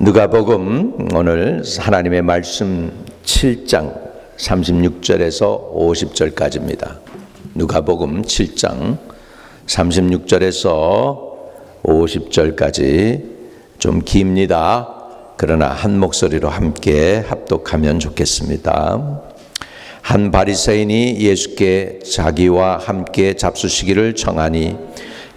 누가복음 오늘 하나님의 말씀 7장 36절에서 50절까지입니다. 누가복음 7장 36절에서 50절까지 좀 깁니다. 그러나 한 목소리로 함께 합독하면 좋겠습니다. 한 바리새인이 예수께 자기와 함께 잡수시기를 청하니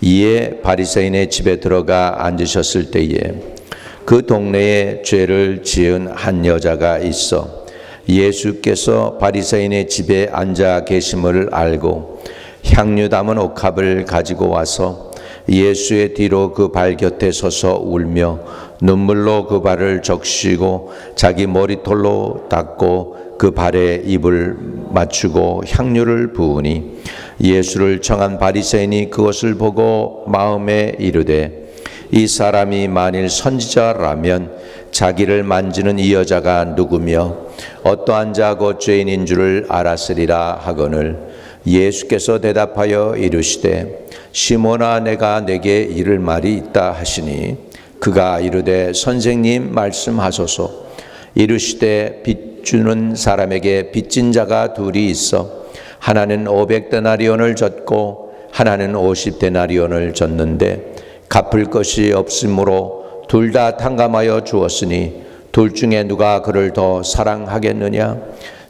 이에 바리새인의 집에 들어가 앉으셨을 때에 그 동네에 죄를 지은 한 여자가 있어 예수께서 바리새인의 집에 앉아 계심을 알고 향유 담은 옥합을 가지고 와서 예수의 뒤로 그 발 곁에 서서 울며 눈물로 그 발을 적시고 자기 머리털로 닦고 그 발에 입을 맞추고 향유를 부으니 예수를 청한 바리새인이 그것을 보고 마음에 이르되 이 사람이 만일 선지자라면 자기를 만지는 이 여자가 누구며 어떠한 자고 죄인인 줄을 알았으리라 하거늘 예수께서 대답하여 이르시되 시몬아 내가 내게 이를 말이 있다 하시니 그가 이르되 선생님 말씀하소서. 이르시되 빚 주는 사람에게 빚진 자가 둘이 있어 하나는 500데나리온을 졌고 하나는 50데나리온을 졌는데 갚을 것이 없으므로 둘 다 탕감하여 주었으니 둘 중에 누가 그를 더 사랑하겠느냐?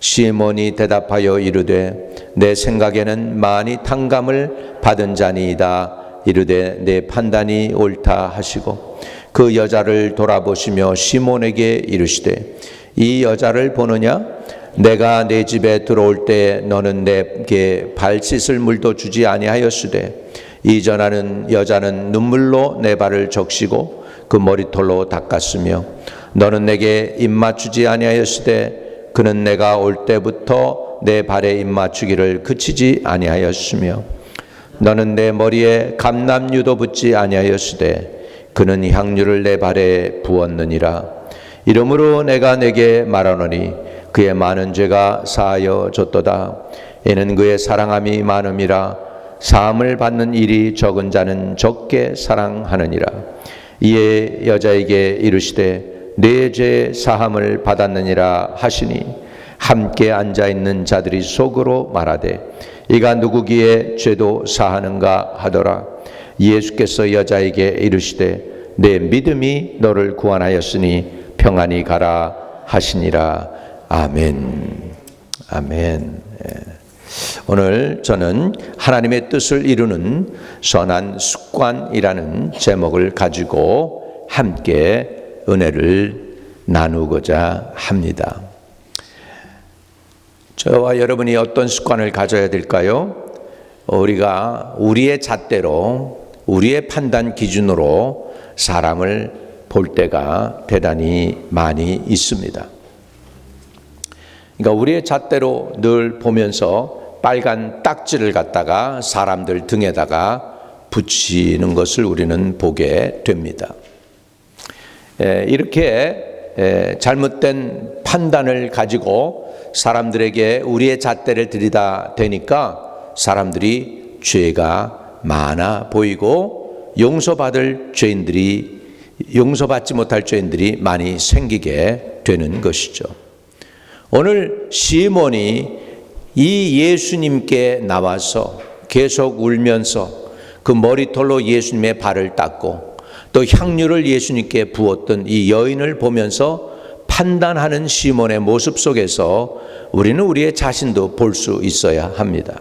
시몬이 대답하여 이르되 내 생각에는 많이 탕감을 받은 자니이다. 이르되 내 판단이 옳다 하시고 그 여자를 돌아보시며 시몬에게 이르시되 이 여자를 보느냐? 내가 내 집에 들어올 때 너는 내게 발 씻을 물도 주지 아니하였으되 이전하는 여자는 눈물로 내 발을 적시고 그 머리털로 닦았으며 너는 내게 입 맞추지 아니하였으되 그는 내가 올 때부터 내 발에 입 맞추기를 그치지 아니하였으며 너는 내 머리에 감람유도 붓지 아니하였으되 그는 향유를 내 발에 부었느니라. 이러므로 내가 내게 말하노니 그의 많은 죄가 사하여 졌도다. 이는 그의 사랑함이 많음이라. 사함을 받는 일이 적은 자는 적게 사랑하느니라. 이에 여자에게 이르시되 내 죄 사함을 받았느니라 하시니 함께 앉아있는 자들이 속으로 말하되 이가 누구기에 죄도 사하는가 하더라. 예수께서 여자에게 이르시되 내 믿음이 너를 구원하였으니 평안히 가라 하시니라. 아멘. 아멘. 오늘 저는 하나님의 뜻을 이루는 선한 습관이라는 제목을 가지고 함께 은혜를 나누고자 합니다. 저와 여러분이 어떤 습관을 가져야 될까요? 우리가 우리의 잣대로 우리의 판단 기준으로 사람을 볼 때가 대단히 많이 있습니다. 그러니까 우리의 잣대로 늘 보면서 빨간 딱지를 갖다가 사람들 등에다가 붙이는 것을 우리는 보게 됩니다. 이렇게 잘못된 판단을 가지고 사람들에게 우리의 잣대를 들이다 대니까 사람들이 죄가 많아 보이고 용서받지 못할 죄인들이 많이 생기게 되는 것이죠. 오늘 시몬이 이 예수님께 나와서 계속 울면서 그 머리털로 예수님의 발을 닦고 또 향유를 예수님께 부었던 이 여인을 보면서 판단하는 시몬의 모습 속에서 우리는 우리의 자신도 볼 수 있어야 합니다.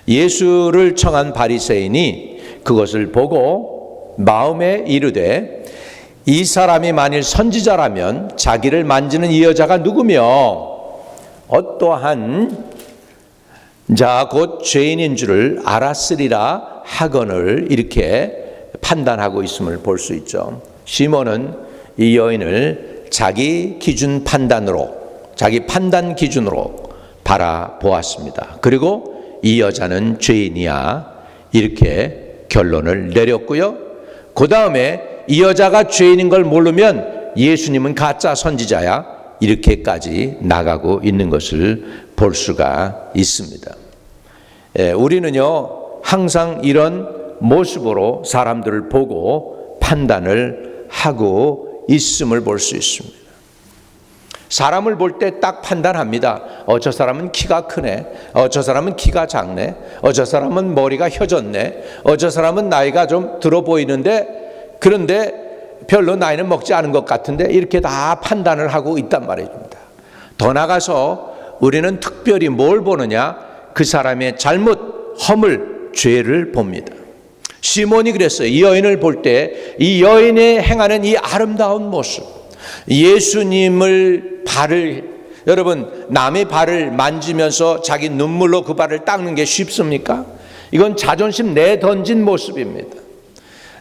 예수를 청한 바리새인이 그것을 보고 마음에 이르되 이 사람이 만일 선지자라면 자기를 만지는 이 여자가 누구며 어떠한 자 곧 죄인인 줄을 알았으리라 하거늘 이렇게 판단하고 있음을 볼 수 있죠. 시몬은 이 여인을 자기 기준 판단으로 자기 판단 기준으로 바라보았습니다. 그리고 이 여자는 죄인이야 이렇게 결론을 내렸고요. 그 다음에 이 여자가 죄인인 걸 모르면 예수님은 가짜 선지자야 이렇게까지 나가고 있는 것을 볼 수가 있습니다. 우리는요 항상 이런 모습으로 사람들을 보고 판단을 하고 있음을 볼 수 있습니다. 사람을 볼 때 딱 판단합니다. 저 사람은 키가 크네. 저 사람은 키가 작네. 저 사람은 머리가 혀졌네. 저 사람은 나이가 좀 들어 보이는데 그런데 별로 나이는 먹지 않은 것 같은데 이렇게 다 판단을 하고 있단 말입니다. 더 나가서 우리는 특별히 뭘 보느냐? 그 사람의 잘못, 허물, 죄를 봅니다. 시몬이 그랬어요. 이 여인을 볼 때 이 여인의 행하는 이 아름다운 모습, 예수님을 여러분 남의 발을 만지면서 자기 눈물로 그 발을 닦는 게 쉽습니까? 이건 자존심 내던진 모습입니다.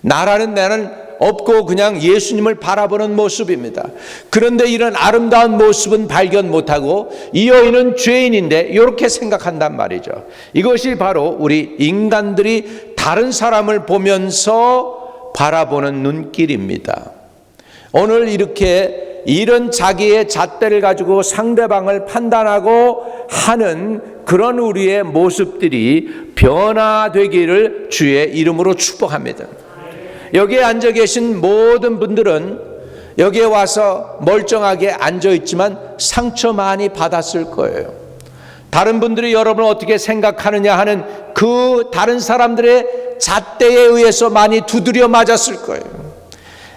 나라는 없고 그냥 예수님을 바라보는 모습입니다. 그런데 이런 아름다운 모습은 발견 못하고 이 여인은 죄인인데 이렇게 생각한단 말이죠. 이것이 바로 우리 인간들이 다른 사람을 보면서 바라보는 눈길입니다. 오늘 이런 자기의 잣대를 가지고 상대방을 판단하고 하는 그런 우리의 모습들이 변화되기를 주의 이름으로 축복합니다. 여기에 앉아 계신 모든 분들은 여기에 와서 멀쩡하게 앉아 있지만 상처 많이 받았을 거예요. 다른 분들이 여러분을 어떻게 생각하느냐 하는 그 다른 사람들의 잣대에 의해서 많이 두드려 맞았을 거예요.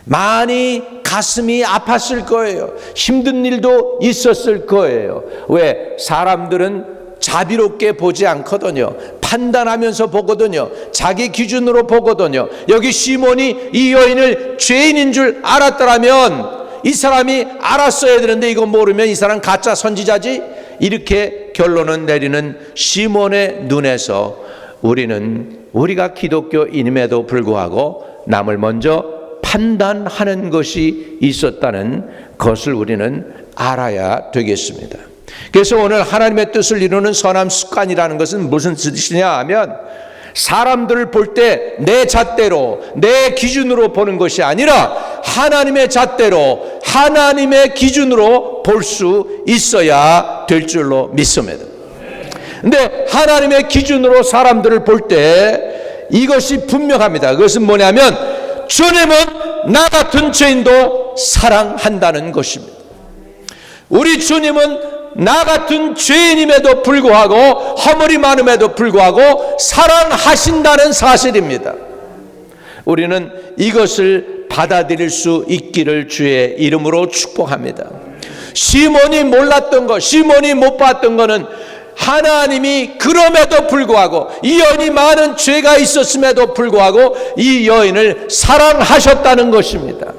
많이 가슴이 아팠을 거예요. 힘든 일도 있었을 거예요. 왜? 사람들은 자비롭게 보지 않거든요. 판단하면서 보거든요. 자기 기준으로 보거든요. 여기 시몬이 이 여인을 죄인인 줄 알았더라면 이 사람이 알았어야 되는데 이거 모르면 이 사람 가짜 선지자지? 이렇게 결론을 내리는 시몬의 눈에서 우리가 기독교인임에도 불구하고 남을 먼저 판단하는 것이 있었다는 것을 우리는 알아야 되겠습니다. 그래서 오늘 하나님의 뜻을 이루는 선한 습관이라는 것은 무슨 뜻이냐 하면 사람들을 볼 때 내 잣대로 내 기준으로 보는 것이 아니라 하나님의 잣대로 하나님의 기준으로 볼 수 있어야 될 줄로 믿습니다. 근데 하나님의 기준으로 사람들을 볼 때 이것이 분명합니다. 그것은 뭐냐면 주님은 나 같은 죄인도 사랑한다는 것입니다. 우리 주님은 나 같은 죄인임에도 불구하고 허물이 많음에도 불구하고 사랑하신다는 사실입니다. 우리는 이것을 받아들일 수 있기를 주의 이름으로 축복합니다. 시몬이 몰랐던 것, 시몬이 못 봤던 것은 하나님이 그럼에도 불구하고 이 여인이 많은 죄가 있었음에도 불구하고 이 여인을 사랑하셨다는 것입니다.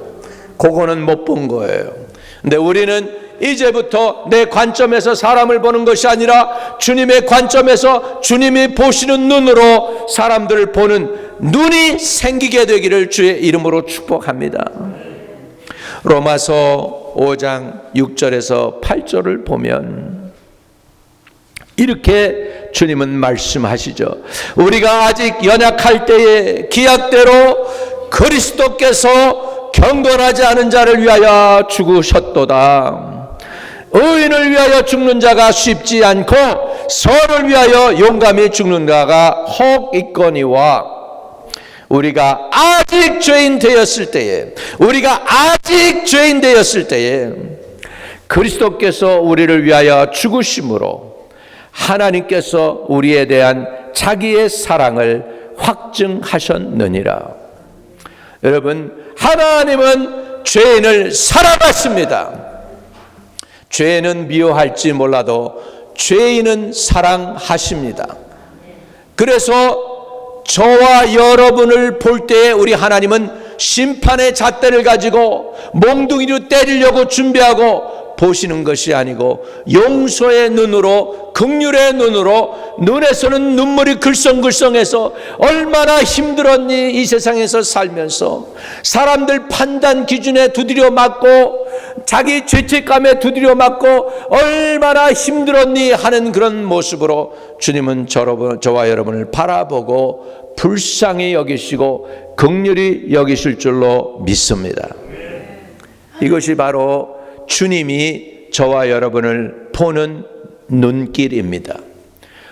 그거는 못 본 거예요. 근데 우리는 이제부터 내 관점에서 사람을 보는 것이 아니라 주님의 관점에서 주님이 보시는 눈으로 사람들을 보는 눈이 생기게 되기를 주의 이름으로 축복합니다. 로마서 5장 6절에서 8절을 보면 이렇게 주님은 말씀하시죠. 우리가 아직 연약할 때에 기약대로 그리스도께서 경건하지 않은 자를 위하여 죽으셨도다. 의인을 위하여 죽는 자가 쉽지 않고 선을 위하여 용감히 죽는 자가 혹 있거니와 우리가 아직 죄인 되었을 때에 그리스도께서 우리를 위하여 죽으심으로 하나님께서 우리에 대한 자기의 사랑을 확증하셨느니라. 여러분, 하나님은 죄인을 사랑하십니다. 죄는 미워할지 몰라도 죄인은 사랑하십니다. 그래서 저와 여러분을 볼 때에 우리 하나님은 심판의 잣대를 가지고 몽둥이로 때리려고 준비하고 보시는 것이 아니고 용서의 눈으로, 긍휼의 눈으로, 눈에서는 눈물이 글썽글썽해서 얼마나 힘들었니 이 세상에서 살면서 사람들 판단 기준에 두드려 맞고 자기 죄책감에 두드려 맞고 얼마나 힘들었니 하는 그런 모습으로 주님은 저와 여러분을 바라보고 불쌍히 여기시고 긍휼히 여기실 줄로 믿습니다. 이것이 바로 주님이 저와 여러분을 보는 눈길입니다.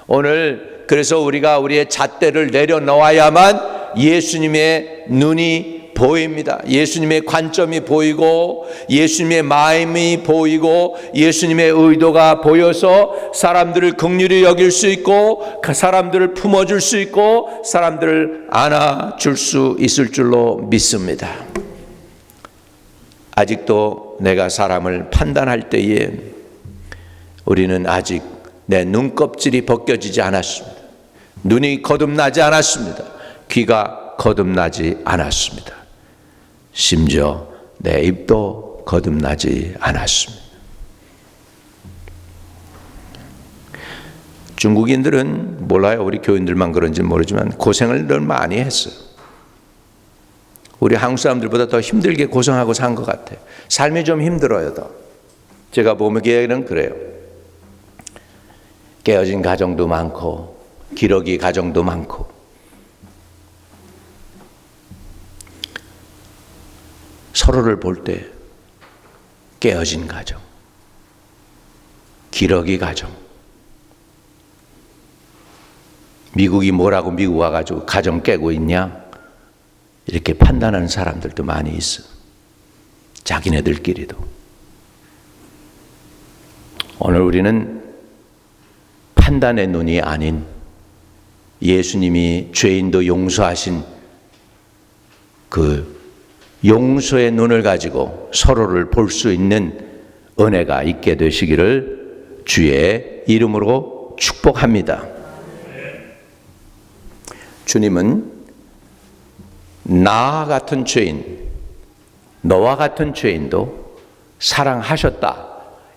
오늘 그래서 우리가 우리의 잣대를 내려놓아야만 예수님의 눈이 보입니다. 예수님의 관점이 보이고 예수님의 마음이 보이고 예수님의 의도가 보여서 사람들을 긍휼히 여길 수 있고 그 사람들을 품어줄 수 있고 사람들을 안아줄 수 있을 줄로 믿습니다. 아직도 내가 사람을 판단할 때에 우리는 아직 내 눈껍질이 벗겨지지 않았습니다. 눈이 거듭나지 않았습니다. 귀가 거듭나지 않았습니다. 심지어 내 입도 거듭나지 않았습니다. 중국인들은 몰라요. 우리 교인들만 그런지 모르지만 고생을 늘 많이 했어요. 우리 한국 사람들보다 더 힘들게 고생하고 산 것 같아요. 삶이 좀 힘들어요. 더. 제가 보기에는 그래요. 깨어진 가정도 많고 기러기 가정도 많고 서로를 볼 때 깨어진 가정, 기러기 가정, 미국이 뭐라고 미국 와가지고 가정 깨고 있냐 이렇게 판단하는 사람들도 많이 있어. 자기네들끼리도. 오늘 우리는 판단의 눈이 아닌 예수님이 죄인도 용서하신 그 용서의 눈을 가지고 서로를 볼 수 있는 은혜가 있게 되시기를 주의 이름으로 축복합니다. 주님은 나 같은 죄인, 너와 같은 죄인도 사랑하셨다.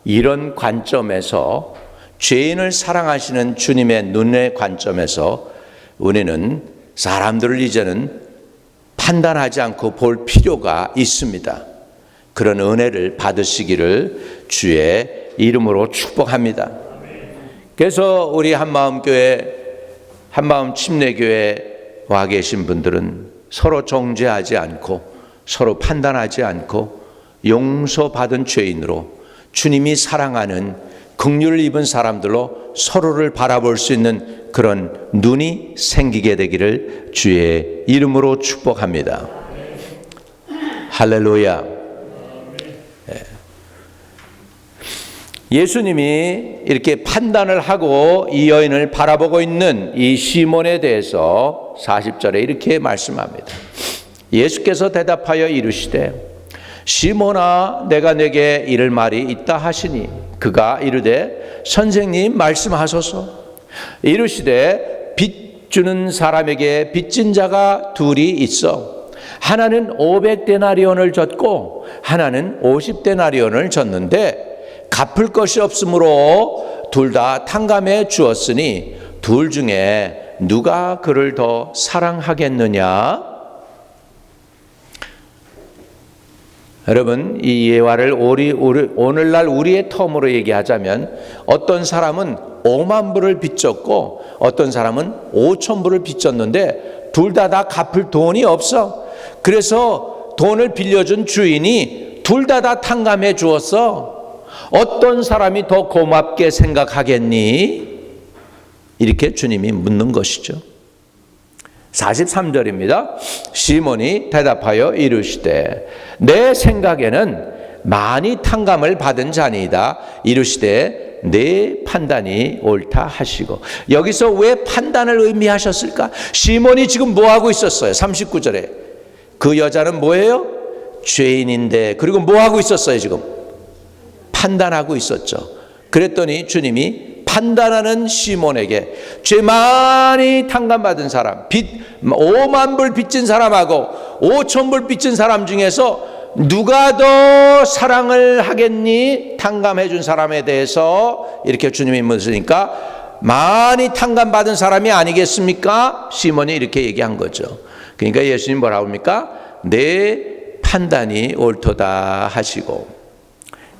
이런 관점에서 죄인을 사랑하시는 주님의 눈의 관점에서 우리는 사람들을 이제는 판단하지 않고 볼 필요가 있습니다. 그런 은혜를 받으시기를 주의 이름으로 축복합니다. 그래서 우리 한마음교회, 한마음 침례교회 와 계신 분들은 서로 정죄하지 않고 서로 판단하지 않고 용서받은 죄인으로 주님이 사랑하는 긍휼을 입은 사람들로 서로를 바라볼 수 있는 그런 눈이 생기게 되기를 주의 이름으로 축복합니다. 할렐루야. 예수님이 이렇게 판단을 하고 이 여인을 바라보고 있는 이 시몬에 대해서 40절에 이렇게 말씀합니다. 예수께서 대답하여 이르시되 시몬아 내가 내게 이를 말이 있다 하시니 그가 이르되 선생님 말씀하소서. 이르시되 빚 주는 사람에게 빚진 자가 둘이 있어. 하나는 500데나리온을 졌고 하나는 50데나리온을 졌는데 갚을 것이 없으므로 둘 다 탕감해 주었으니 둘 중에 누가 그를 더 사랑하겠느냐? 여러분, 이 예화를 오늘날 우리의 텀으로 얘기하자면 어떤 사람은 5만 불을 빚졌고 어떤 사람은 5천 불을 빚졌는데 둘 다 갚을 돈이 없어. 그래서 돈을 빌려준 주인이 둘 다 탕감해 주었어. 어떤 사람이 더 고맙게 생각하겠니? 이렇게 주님이 묻는 것이죠. 43절입니다. 시몬이 대답하여 이르시되 내 생각에는 많이 탕감을 받은 자니이다. 이르시되 내 판단이 옳다 하시고. 여기서 왜 판단을 의미하셨을까? 시몬이 지금 뭐하고 있었어요? 39절에 그 여자는 뭐예요? 죄인인데 그리고 뭐하고 있었어요? 지금 판단하고 있었죠. 그랬더니 주님이 판단하는 시몬에게 죄 많이 탕감받은 사람, 빚 5만 불 빚진 사람하고 5천 불 빚진 사람 중에서 누가 더 사랑을 하겠니? 탕감해 준 사람에 대해서 이렇게 주님이 묻으니까 많이 탕감받은 사람이 아니겠습니까? 시몬이 이렇게 얘기한 거죠. 그러니까 예수님 뭐라고 합니까? 내 판단이 옳도다 하시고.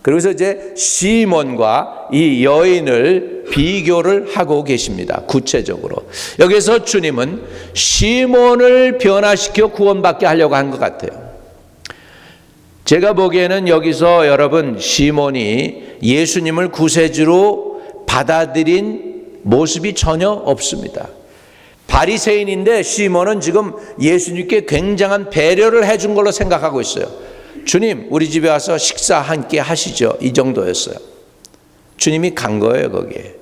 그래서 이제 시몬과 이 여인을 비교를 하고 계십니다. 구체적으로. 여기서 주님은 시몬을 변화시켜 구원받게 하려고 한 것 같아요. 제가 보기에는 여기서 여러분 시몬이 예수님을 구세주로 받아들인 모습이 전혀 없습니다. 바리새인인데 시몬은 지금 예수님께 굉장한 배려를 해준 걸로 생각하고 있어요. 주님, 우리 집에 와서 식사 함께 하시죠. 이 정도였어요. 주님이 간 거예요, 거기에.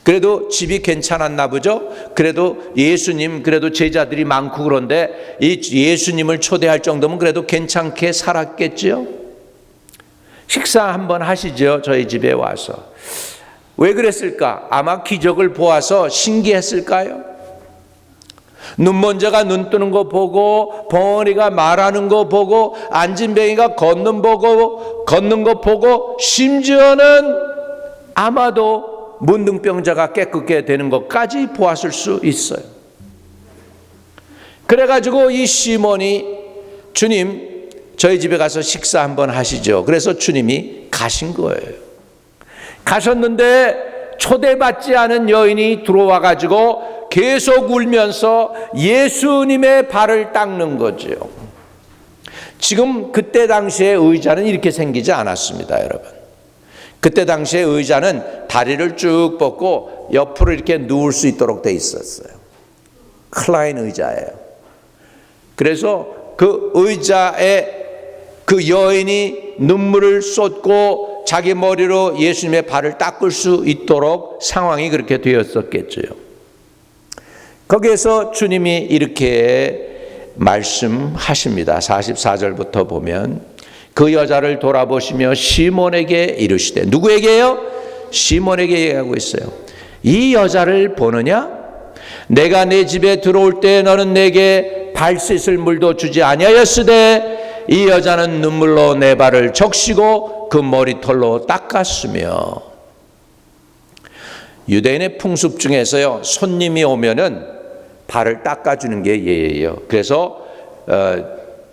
그래도 집이 괜찮았나 보죠. 그래도 예수님, 그래도 제자들이 많고 그런데 이 예수님을 초대할 정도면 그래도 괜찮게 살았겠죠. 식사 한번 하시죠, 저희 집에 와서. 왜 그랬을까? 아마 기적을 보아서 신기했을까요? 눈먼저가 눈 뜨는 거 보고, 벙어리가 말하는 거 보고, 안진뱅이가 걷는 거 보고, 심지어는 아마도 문둥병자가 깨끗게 되는 것까지 보았을 수 있어요. 그래가지고 이 시몬이 주님, 저희 집에 가서 식사 한번 하시죠. 그래서 주님이 가신 거예요. 가셨는데 초대받지 않은 여인이 들어와 가지고 계속 울면서 예수님의 발을 닦는 거죠. 지금 그때 당시에 의자는 이렇게 생기지 않았습니다, 여러분. 그때 당시에 의자는 다리를 쭉 뻗고 옆으로 이렇게 누울 수 있도록 돼 있었어요. 클라인 의자예요. 그래서 그 의자에 그 여인이 눈물을 쏟고 자기 머리로 예수님의 발을 닦을 수 있도록 상황이 그렇게 되었었겠죠. 거기에서 주님이 이렇게 말씀하십니다. 44절부터 보면 그 여자를 돌아보시며 시몬에게 이르시되, 누구에게요? 시몬에게 얘기하고 있어요. 이 여자를 보느냐? 내가 내 집에 들어올 때 너는 내게 발 씻을 물도 주지 아니하였으되 이 여자는 눈물로 내 발을 적시고 그 머리털로 닦았으며. 유대인의 풍습 중에서요, 손님이 오면은 발을 닦아주는 게 예예요. 그래서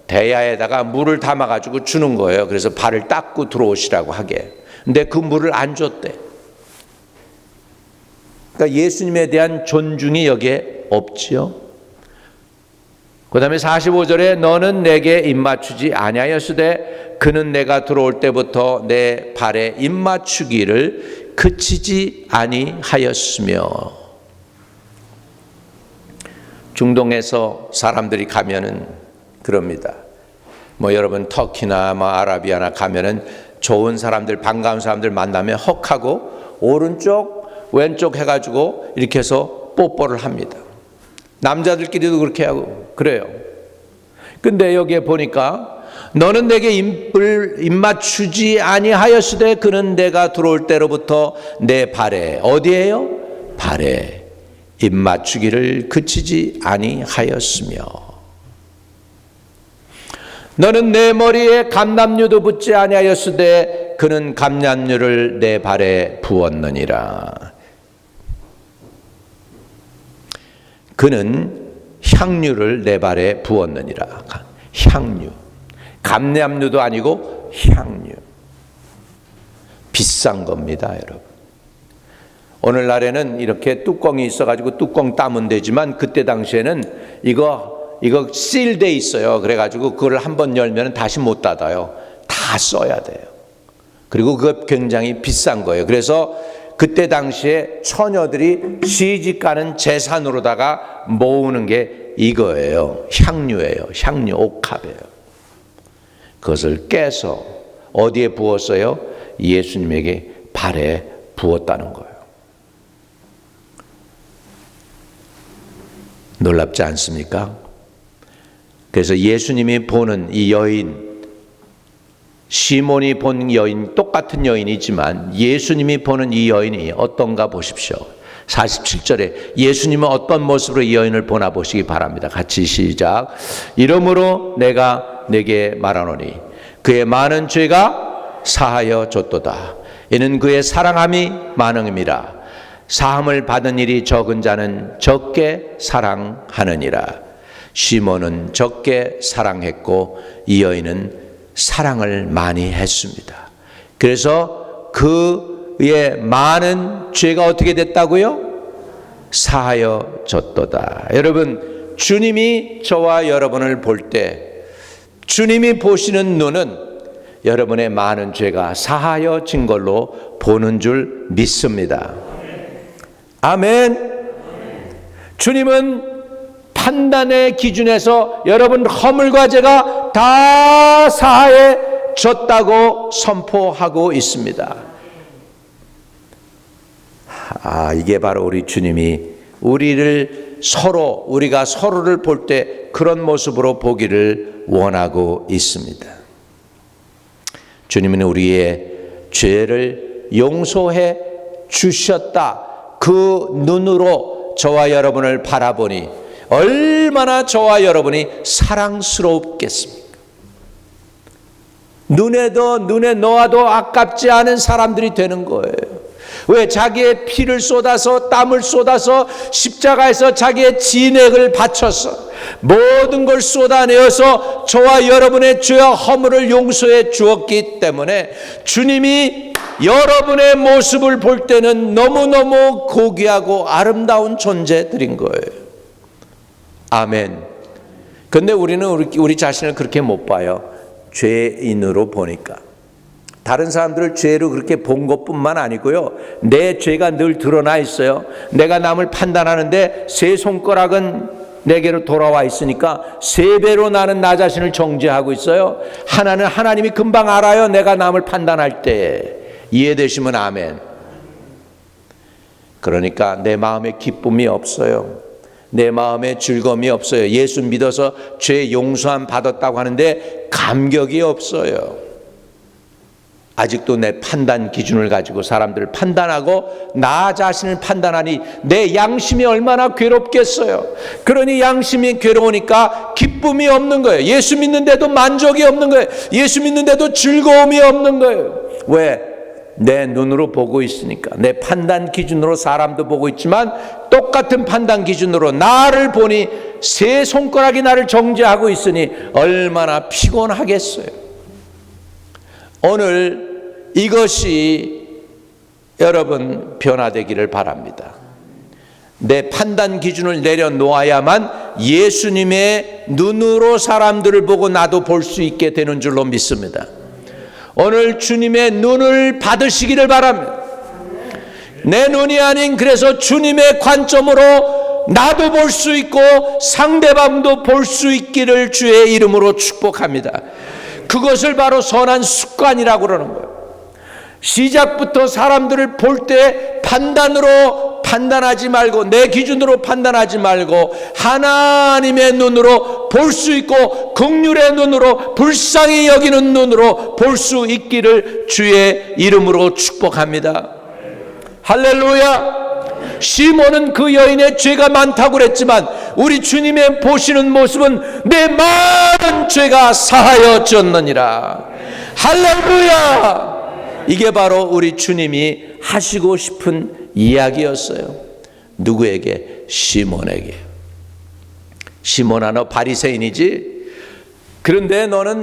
대야에다가 물을 담아가지고 주는 거예요. 그래서 발을 닦고 들어오시라고 하게. 근데 그 물을 안 줬대. 그러니까 예수님에 대한 존중이 여기에 없지요. 그 다음에 45절에 너는 내게 입맞추지 아니하였으되 그는 내가 들어올 때부터 내 발에 입맞추기를 그치지 아니하였으며. 중동에서 사람들이 가면은 그럽니다. 뭐 여러분 터키나 뭐 아라비아나 가면은 좋은 사람들, 반가운 사람들 만나면 헉하고 오른쪽 왼쪽 해가지고 이렇게 해서 뽀뽀를 합니다. 남자들끼리도 그렇게 하고 그래요. 근데 여기에 보니까 너는 내게 입맞추지 아니하였으되 그는 내가 들어올 때로부터 내 발에, 어디에요? 발에 입맞추기를 그치지 아니하였으며. 너는 내 머리에 감람류도 붓지 아니하였으되 그는 감람류를 내 발에 부었느니라. 그는 향유를 내 발에 부었느니라. 향유. 감람류도 아니고 향유. 비싼 겁니다, 여러분. 오늘날에는 이렇게 뚜껑이 있어가지고 뚜껑 따면 되지만 그때 당시에는 이거 실돼 있어요. 그래가지고 그걸 한번 열면 다시 못 닫아요. 다 써야 돼요. 그리고 그거 굉장히 비싼 거예요. 그래서 그때 당시에 처녀들이 시집가는 재산으로다가 모으는 게 이거예요. 향유예요. 향유, 옥합이에요. 그것을 깨서 어디에 부었어요? 예수님에게 발에 부었다는 거예요. 놀랍지 않습니까? 그래서 예수님이 보는 이 여인, 시몬이 본 여인, 똑같은 여인이지만 예수님이 보는 이 여인이 어떤가 보십시오. 47절에 예수님은 어떤 모습으로 이 여인을 보나 보시기 바랍니다. 같이 시작. 이러므로 내가 내게 말하노니 그의 많은 죄가 사하여 줬도다. 이는 그의 사랑함이 많음이라. 사함을 받은 일이 적은 자는 적게 사랑하느니라. 시몬은 적게 사랑했고 이 여인은 사랑을 많이 했습니다. 그래서 그의 많은 죄가 어떻게 됐다고요? 사하여졌도다. 여러분, 주님이 저와 여러분을 볼 때 주님이 보시는 눈은 여러분의 많은 죄가 사하여진 걸로 보는 줄 믿습니다. 아멘. 주님은 판단의 기준에서 여러분 허물과 죄가 다 사하해졌다고 선포하고 있습니다. 이게 바로 우리 주님이 우리가 서로를 볼 때 그런 모습으로 보기를 원하고 있습니다. 주님은 우리의 죄를 용서해 주셨다. 그 눈으로 저와 여러분을 바라보니 얼마나 저와 여러분이 사랑스럽겠습니까? 눈에 놓아도 아깝지 않은 사람들이 되는 거예요. 왜? 자기의 피를 쏟아서 땀을 쏟아서 십자가에서 자기의 진액을 바쳐서 모든 걸 쏟아내어서 저와 여러분의 죄와 허물을 용서해 주었기 때문에 주님이 여러분의 모습을 볼 때는 너무너무 고귀하고 아름다운 존재들인 거예요. 아멘. 근데 우리는 우리 자신을 그렇게 못 봐요. 죄인으로 보니까. 다른 사람들을 죄로 그렇게 본 것뿐만 아니고요, 내 죄가 늘 드러나 있어요. 내가 남을 판단하는데 세 손가락은 내게로 돌아와 있으니까 세 배로 나는 나 자신을 정죄하고 있어요. 하나는 하나님이 금방 알아요. 내가 남을 판단할 때. 이해되시면 아멘. 그러니까 내 마음에 기쁨이 없어요. 내 마음에 즐거움이 없어요. 예수 믿어서 죄 용서함 받았다고 하는데 감격이 없어요. 아직도 내 판단 기준을 가지고 사람들을 판단하고 나 자신을 판단하니 내 양심이 얼마나 괴롭겠어요. 그러니 양심이 괴로우니까 기쁨이 없는 거예요. 예수 믿는데도 만족이 없는 거예요. 예수 믿는데도 즐거움이 없는 거예요. 왜? 내 눈으로 보고 있으니까. 내 판단 기준으로 사람도 보고 있지만 똑같은 판단 기준으로 나를 보니 세 손가락이 나를 정죄하고 있으니 얼마나 피곤하겠어요. 오늘 이것이 여러분 변화되기를 바랍니다. 내 판단 기준을 내려놓아야만 예수님의 눈으로 사람들을 보고 나도 볼 수 있게 되는 줄로 믿습니다. 오늘 주님의 눈을 받으시기를 바랍니다. 내 눈이 아닌 그래서 주님의 관점으로 나도 볼 수 있고 상대방도 볼 수 있기를 주의 이름으로 축복합니다. 그것을 바로 선한 습관이라고 그러는 거예요. 시작부터 사람들을 볼 때 판단으로 판단하지 말고 내 기준으로 판단하지 말고 하나님의 눈으로 볼 수 있고 긍휼의 눈으로 불쌍히 여기는 눈으로 볼 수 있기를 주의 이름으로 축복합니다. 할렐루야. 시몬은 그 여인의 죄가 많다고 그랬지만 우리 주님의 보시는 모습은 내 많은 죄가 사하여졌느니라. 할렐루야. 이게 바로 우리 주님이 하시고 싶은 이야기였어요. 누구에게? 시몬에게. 시몬아, 너 바리새인이지? 그런데 너는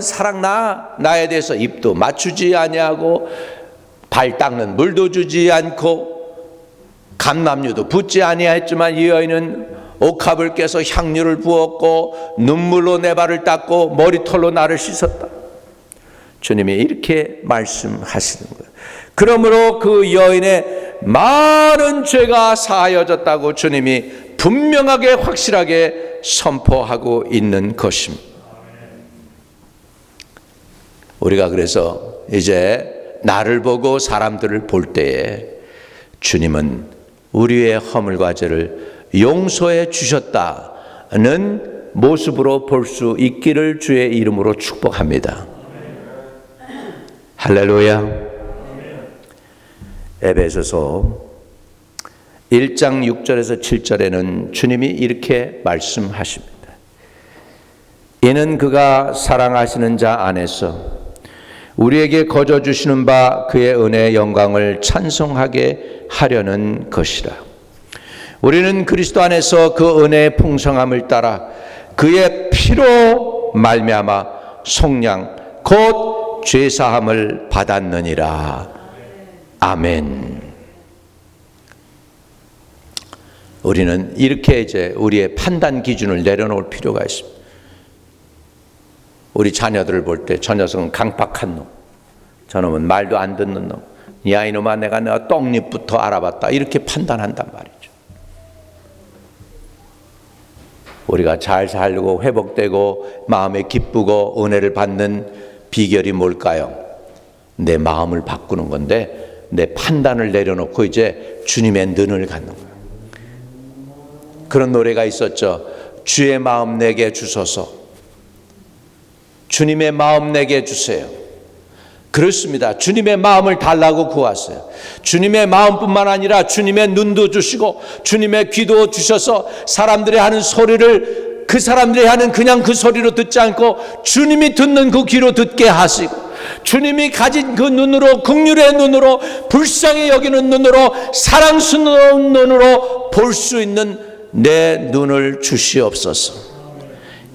나에 대해서 입도 맞추지 아니하고 발 닦는 물도 주지 않고 감람유도 붓지 아니하였지만 이 여인은 옥합을 깨서 향유를 부었고 눈물로 내 발을 닦고 머리털로 나를 씻었다. 주님이 이렇게 말씀하시는 거예요. 그러므로 그 여인의 많은 죄가 사하여졌다고 주님이 분명하게 확실하게 선포하고 있는 것입니다. 우리가 그래서 이제 나를 보고 사람들을 볼 때에 주님은 우리의 허물과 죄를 용서해 주셨다는 모습으로 볼 수 있기를 주의 이름으로 축복합니다. 할렐루야. 에베소서 1장 6절에서 7절에는 주님이 이렇게 말씀하십니다. 이는 그가 사랑하시는 자 안에서 우리에게 거저 주시는 바 그의 은혜의 영광을 찬송하게 하려는 것이라. 우리는 그리스도 안에서 그 은혜의 풍성함을 따라 그의 피로 말미암아 속량 곧 죄사함을 받았느니라. 아멘. 우리는 이렇게 이제 우리의 판단 기준을 내려놓을 필요가 있습니다. 우리 자녀들을 볼 때 저 녀석은 강팍한 놈, 저놈은 말도 안 듣는 놈, 야 이놈아 내가 떡잎부터 알아봤다 이렇게 판단한단 말이죠. 우리가 잘 살고 회복되고 마음에 기쁘고 은혜를 받는 비결이 뭘까요? 내 마음을 바꾸는 건데, 내 판단을 내려놓고 이제 주님의 눈을 갖는 거예요. 그런 노래가 있었죠. 주의 마음 내게 주소서. 주님의 마음 내게 주세요. 그렇습니다. 주님의 마음을 달라고 구하세요. 주님의 마음뿐만 아니라 주님의 눈도 주시고 주님의 귀도 주셔서 사람들이 하는 소리를 그 사람들이 하는 그냥 그 소리로 듣지 않고 주님이 듣는 그 귀로 듣게 하시고, 주님이 가진 그 눈으로, 긍휼의 눈으로, 불쌍히 여기는 눈으로, 사랑스러운 눈으로 볼 수 있는 내 눈을 주시옵소서.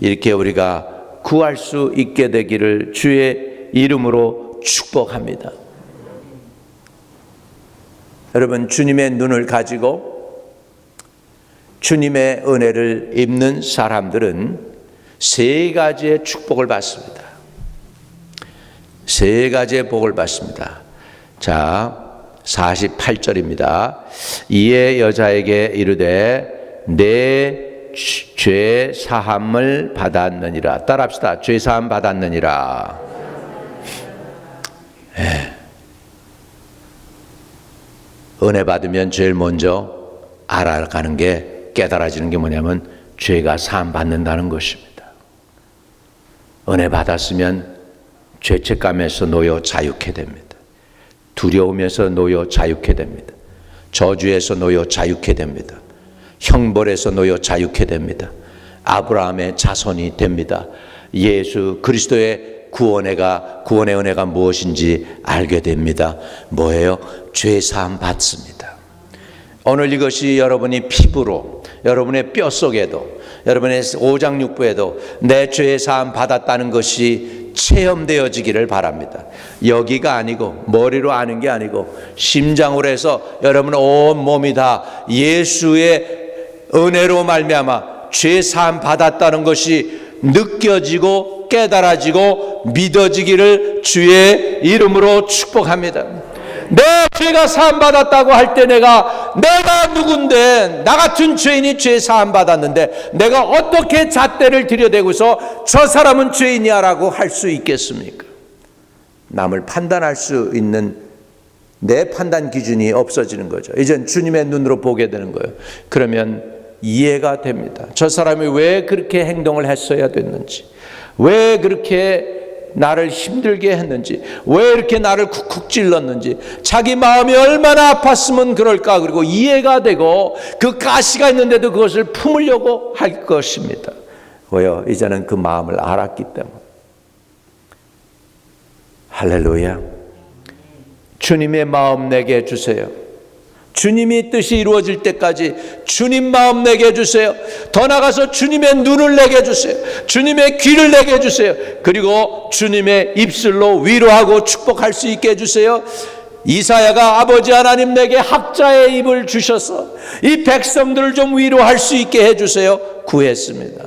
이렇게 우리가 구할 수 있게 되기를 주의 이름으로 축복합니다. 여러분, 주님의 눈을 가지고 주님의 은혜를 입는 사람들은 세 가지의 축복을 받습니다. 세 가지의 복을 받습니다. 자, 48절입니다. 이에 여자에게 이르되 내 죄 사함을 받았느니라. 따라합시다. 죄 사함 받았느니라. 은혜 받으면 제일 먼저 알아가는 게, 깨달아지는 게 뭐냐면 죄가 사함 받는다는 것입니다. 은혜 받았으면 죄책감에서 놓여 자유케 됩니다. 두려움에서 놓여 자유케 됩니다. 저주에서 놓여 자유케 됩니다. 형벌에서 놓여 자유케 됩니다. 아브라함의 자손이 됩니다. 예수 그리스도의 구원의 은혜가 무엇인지 알게 됩니다. 뭐예요? 죄 사함 받습니다. 오늘 이것이 여러분이 피부로, 여러분의 뼛속에도, 여러분의 오장육부에도 내 죄 사함 받았다는 것이 체험되어지기를 바랍니다. 여기가 아니고 머리로 아는 게 아니고 심장으로 해서 여러분 온 몸이 다 예수의 은혜로 말미암아 죄 사함 받았다는 것이 느껴지고 깨달아지고 믿어지기를 주의 이름으로 축복합니다. 내 죄가 사함 받았다고 할 때 내가 누군데, 나 같은 죄인이 죄 사함 받았는데 내가 어떻게 잣대를 들여대고서 저 사람은 죄인이야라고 할 수 있겠습니까? 남을 판단할 수 있는 내 판단 기준이 없어지는 거죠. 이젠 주님의 눈으로 보게 되는 거예요. 그러면 이해가 됩니다. 저 사람이 왜 그렇게 행동을 했어야 됐는지, 왜 그렇게 나를 힘들게 했는지, 왜 이렇게 나를 쿡쿡 찔렀는지, 자기 마음이 얼마나 아팠으면 그럴까. 그리고 이해가 되고 그 가시가 있는데도 그것을 품으려고 할 것입니다. 왜요? 이제는 그 마음을 알았기 때문에. 할렐루야. 주님의 마음 내게 주세요. 주님이 뜻이 이루어질 때까지 주님 마음 내게 주세요. 더 나아가서 주님의 눈을 내게 주세요. 주님의 귀를 내게 주세요. 그리고 주님의 입술로 위로하고 축복할 수 있게 해주세요. 이사야가 아버지 하나님 내게 학자의 입을 주셔서 이 백성들을 좀 위로할 수 있게 해주세요. 구했습니다.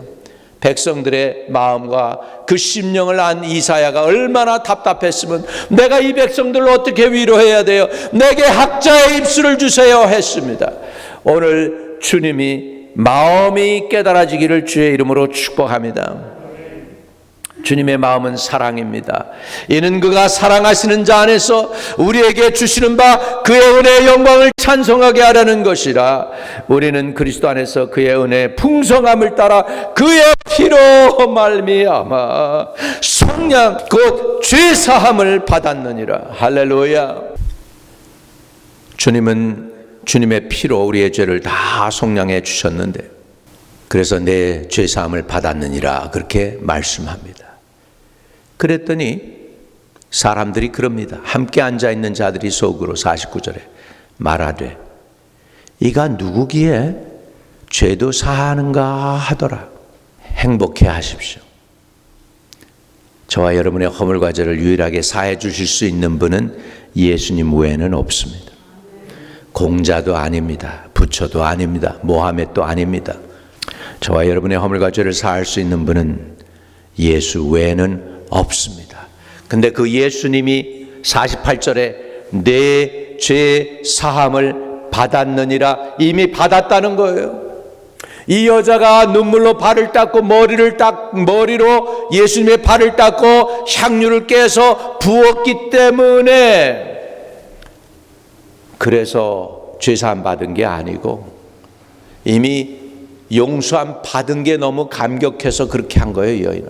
백성들의 마음과 그 심령을 안 이사야가 얼마나 답답했으면 내가 이 백성들을 어떻게 위로해야 돼요? 내게 학자의 입술을 주세요 했습니다. 오늘 주님이 마음이 깨달아지기를 주의 이름으로 축복합니다. 주님의 마음은 사랑입니다. 이는 그가 사랑하시는 자 안에서 우리에게 주시는 바 그의 은혜의 영광을 찬송하게 하려는 것이라. 우리는 그리스도 안에서 그의 은혜의 풍성함을 따라 그의 피로 말미암아 속량 곧 죄사함을 받았느니라. 할렐루야. 주님은 주님의 피로 우리의 죄를 다 속량해 주셨는데, 그래서 내 죄사함을 받았느니라 그렇게 말씀합니다. 그랬더니 사람들이 그럽니다. 함께 앉아있는 자들이 속으로 49절에 말하되 이가 누구기에 죄도 사하는가 하더라. 행복해 하십시오. 저와 여러분의 허물과 죄를 유일하게 사해 주실 수 있는 분은 예수님 외에는 없습니다. 공자도 아닙니다. 부처도 아닙니다. 모하멧도 아닙니다. 저와 여러분의 허물과 죄를 사할 수 있는 분은 예수 외에는 없습니다. 근데 그 예수님이 48절에 내 죄 사함을 받았느니라, 이미 받았다는 거예요. 이 여자가 눈물로 발을 닦고 머리로 예수님의 발을 닦고 향유를 깨서 부었기 때문에, 그래서 죄사함 받은 게 아니고 이미 용서함 받은 게 너무 감격해서 그렇게 한 거예요. 이 여인은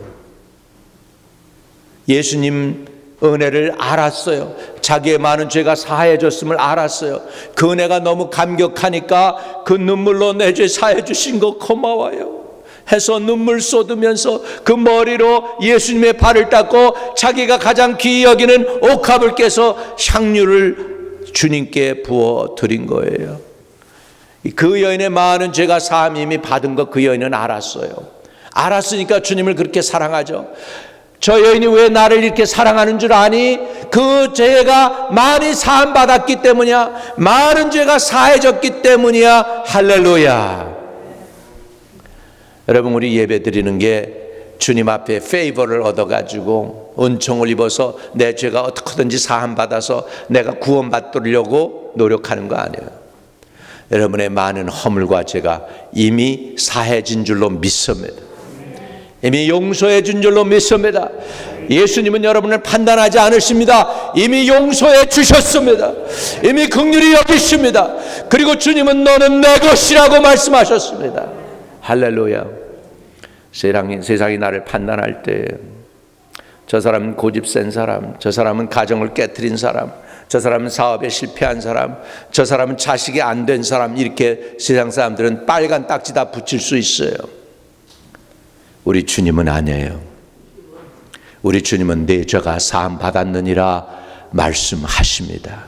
예수님 은혜를 알았어요. 자기의 많은 죄가 사해졌음을 알았어요. 그 은혜가 너무 감격하니까 그 눈물로 내 죄 사해 주신 거 고마워요 해서 눈물 쏟으면서 그 머리로 예수님의 발을 닦고 자기가 가장 귀히 여기는 옥합을 깨서 향유를 주님께 부어 드린 거예요. 그 여인의 많은 죄가 사함 이미 받은 거 그 여인은 알았어요. 알았으니까 주님을 그렇게 사랑하죠. 저 여인이 왜 나를 이렇게 사랑하는 줄 아니? 그 죄가 많이 사함 받았기 때문이야. 많은 죄가 사해졌기 때문이야. 할렐루야. 여러분, 우리 예배 드리는 게 주님 앞에 페이버를 얻어가지고 은총을 입어서 내 죄가 어떻게든지 사함 받아서 내가 구원받으려고 노력하는 거 아니에요. 여러분의 많은 허물과 죄가 이미 사해진 줄로 믿습니다. 이미 용서해 준 줄로 믿습니다. 예수님은 여러분을 판단하지 않으십니다. 이미 용서해 주셨습니다. 이미 긍휼히 여기십니다. 그리고 주님은 너는 내 것이라고 말씀하셨습니다. 할렐루야. 세상이 나를 판단할 때 저 사람은 고집 센 사람, 저 사람은 가정을 깨트린 사람, 저 사람은 사업에 실패한 사람, 저 사람은 자식이 안 된 사람, 이렇게 세상 사람들은 빨간 딱지 다 붙일 수 있어요. 우리 주님은 아니에요. 우리 주님은 내 죄가 사함 받았느니라 말씀하십니다.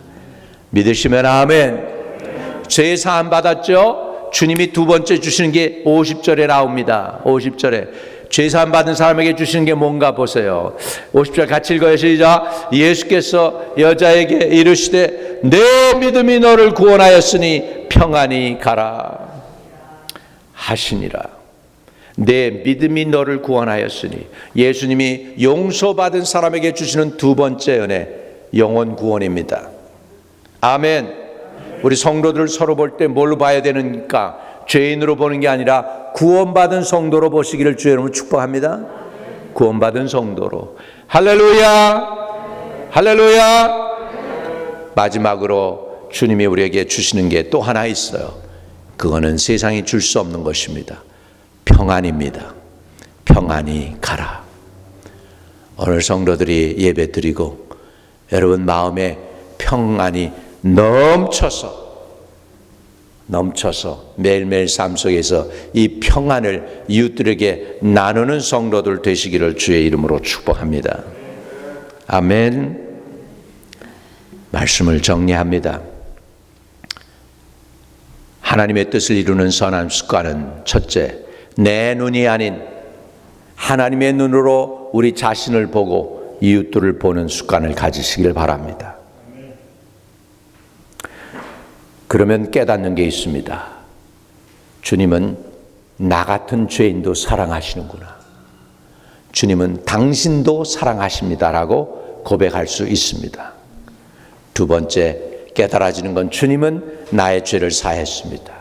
믿으시면 아멘. 죄 사함 받았죠? 주님이 두 번째 주시는 게 50절에 나옵니다. 50절에 죄 사함 받은 사람에게 주시는 게 뭔가 보세요. 50절 같이 읽어요. 시작. 예수께서 여자에게 이르시되 내 믿음이 너를 구원하였으니 평안히 가라 하시니라. 내 믿음이 너를 구원하였으니, 예수님이 용서받은 사람에게 주시는 두 번째 은혜, 영혼 구원입니다. 아멘. 우리 성도들 서로 볼 때 뭘로 봐야 되는가? 죄인으로 보는 게 아니라 구원받은 성도로 보시기를 주의 이름으로 축복합니다. 구원받은 성도로. 할렐루야. 할렐루야. 마지막으로 주님이 우리에게 주시는 게 또 하나 있어요. 그거는 세상이 줄 수 없는 것입니다. 평안입니다. 평안히 가라. 오늘 성도들이 예배 드리고 여러분 마음에 평안이 넘쳐서 매일매일 삶 속에서 이 평안을 이웃들에게 나누는 성도들 되시기를 주의 이름으로 축복합니다. 아멘. 말씀을 정리합니다. 하나님의 뜻을 이루는 선한 습관은 첫째, 내 눈이 아닌 하나님의 눈으로 우리 자신을 보고 이웃들을 보는 습관을 가지시길 바랍니다. 그러면 깨닫는 게 있습니다. 주님은 나 같은 죄인도 사랑하시는구나. 주님은 당신도 사랑하십니다라고 고백할 수 있습니다. 두 번째, 깨달아지는 건 주님은 나의 죄를 사했습니다.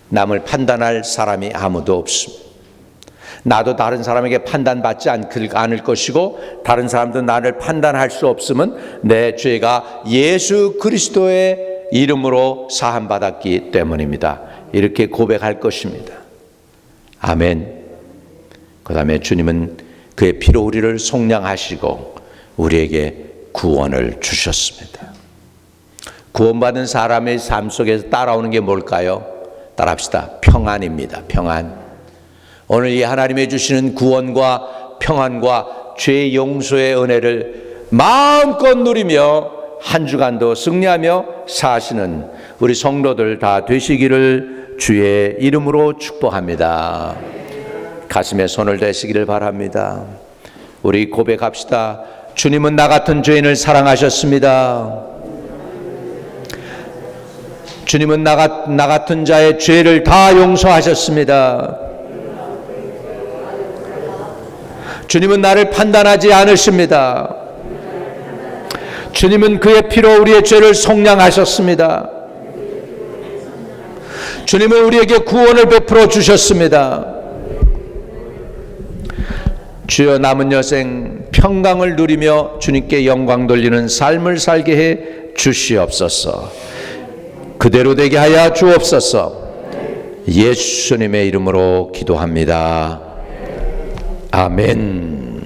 남을 판단할 사람이 아무도 없습니다. 나도 다른 사람에게 판단받지 않을 것이고 다른 사람도 나를 판단할 수 없음은 내 죄가 예수 그리스도의 이름으로 사함받았기 때문입니다. 이렇게 고백할 것입니다. 아멘. 그 다음에 주님은 그의 피로 우리를 속량하시고 우리에게 구원을 주셨습니다. 구원받은 사람의 삶 속에서 따라오는 게 뭘까요? 따라합시다. 평안입니다. 평안. 오늘 이 하나님의 주시는 구원과 평안과 죄 용서의 은혜를 마음껏 누리며 한 주간도 승리하며 사시는 우리 성도들 다 되시기를 주의 이름으로 축복합니다. 가슴에 손을 대시기를 바랍니다. 우리 고백합시다. 주님은 나 같은 죄인을 사랑하셨습니다. 주님은 나 같은 자의 죄를 다 용서하셨습니다. 주님은 나를 판단하지 않으십니다. 주님은 그의 피로 우리의 죄를 속량하셨습니다. 주님은 우리에게 구원을 베풀어 주셨습니다. 주여 남은 여생 평강을 누리며 주님께 영광 돌리는 삶을 살게 해 주시옵소서. 그대로 되게 하여 주옵소서. 예수님의 이름으로 기도합니다. 아멘.